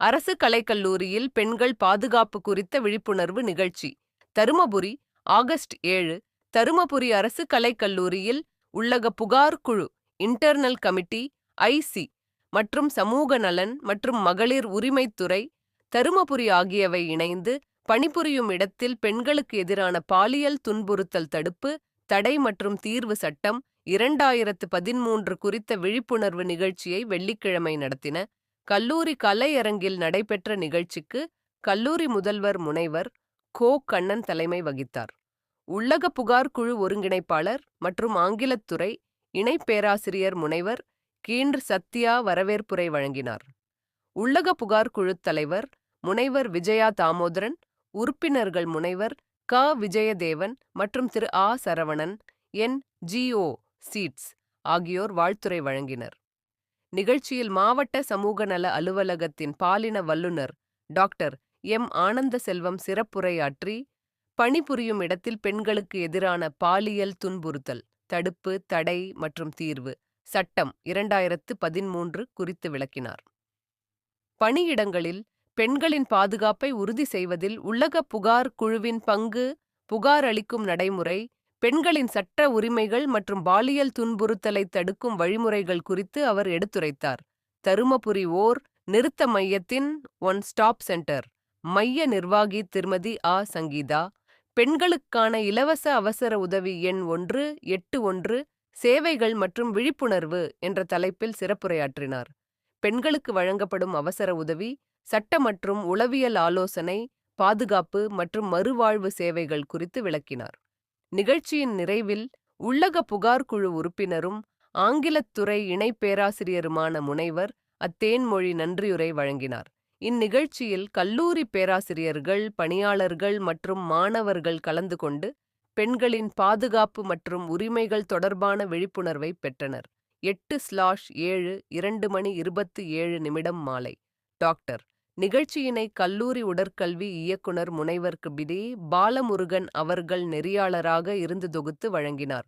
அரசு கலைக்கல்லூரியில் பெண்கள் பாதுகாப்பு குறித்த விழிப்புணர்வு நிகழ்ச்சி. தருமபுரி, ஆகஸ்ட் 7. தருமபுரி அரசு கலைக்கல்லூரியில் உள்ளக புகார் குழு, இன்டர்னல் கமிட்டி, ஐசி மற்றும் சமூக நலன் மற்றும் மகளிர் உரிமைத்துறை, தருமபுரி ஆகியவை இணைந்து பணிபுரியும் இடத்தில் பெண்களுக்கு எதிரான பாலியல் துன்புறுத்தல் தடுப்பு, தடை மற்றும் தீர்வு சட்டம் 2013 குறித்த விழிப்புணர்வு நிகழ்ச்சியை வெள்ளிக்கிழமை நடத்தின. கல்லூரி கலையரங்கில் நடைபெற்ற நிகழ்ச்சிக்கு கல்லூரி முதல்வர் முனைவர் கோ. கண்ணன் தலைமை வகித்தார். உள்ளக புகார் குழு ஒருங்கிணைப்பாளர் மற்றும் ஆங்கிலத்துறை இணை பேராசிரியர் முனைவர் கீன்று சத்யா வரவேற்புரை வழங்கினார். உள்ளக புகார் குழு தலைவர் முனைவர் விஜயா தாமோதரன், உறுப்பினர்கள் முனைவர் க. விஜயதேவன் மற்றும் திரு. ஆ. சரவணன், என்.ஜி.ஓ. சீட்ஸ் ஆகியோர் வாழ்த்துரை வழங்கினர். நிகழ்ச்சியில் மாவட்ட சமூக நல அலுவலகத்தின் பாலின வல்லுநர் டாக்டர் எம். ஆனந்த செல்வம் சிறப்புரையாற்றி, பணிபுரியும் இடத்தில் பெண்களுக்கு எதிரான பாலியல் துன்புறுத்தல் தடுப்பு, தடை மற்றும் தீர்வு சட்டம் 2013 குறித்து விளக்கினார். பணியிடங்களில் பெண்களின் பாதுகாப்பை உறுதி செய்வதில் உள்ளக புகார் குழுவின் பங்கு, புகார் அளிக்கும் நடைமுறை, பெண்களின் சட்ட உரிமைகள் மற்றும் பாலியல் துன்புறுத்தலை தடுக்கும் வழிமுறைகள் குறித்து அவர் எடுத்துரைத்தார். தருமபுரி ஓர் நிறுத்த மையத்தின் ஒன் ஸ்டாப் சென்டர் மைய நிர்வாகி திருமதி ஆ. சங்கீதா, பெண்களுக்கான இலவச அவசர உதவி எண் 181 சேவைகள் மற்றும் விழிப்புணர்வு என்ற தலைப்பில் சிறப்புரையாற்றினார். பெண்களுக்கு வழங்கப்படும் அவசர உதவி, சட்ட மற்றும் உளவியல் ஆலோசனை, பாதுகாப்பு மற்றும் மறுவாழ்வு சேவைகள் குறித்து விளக்கினார். நிகழ்ச்சியின் நிறைவில் உள்ளக புகார் குழு உறுப்பினரும் ஆங்கிலத்துறை இணை பேராசிரியருமான முனைவர் அத்தேன்மொழி நன்றியுரை வழங்கினார். இந்நிகழ்ச்சியில் கல்லூரி பேராசிரியர்கள், பணியாளர்கள் மற்றும் மாணவர்கள் கலந்து கொண்டு பெண்களின் பாதுகாப்பு மற்றும் உரிமைகள் தொடர்பான விழிப்புணர்வை பெற்றனர். 8/7 2:27 மாலை. டாக்டர். நிகழ்ச்சியினை கல்லூரி உடற்கல்வி இயக்குனர் முனைவர் பி. பாலமுருகன் அவர்கள் நெறியாளராக இருந்து தொகுத்து வழங்கினார்.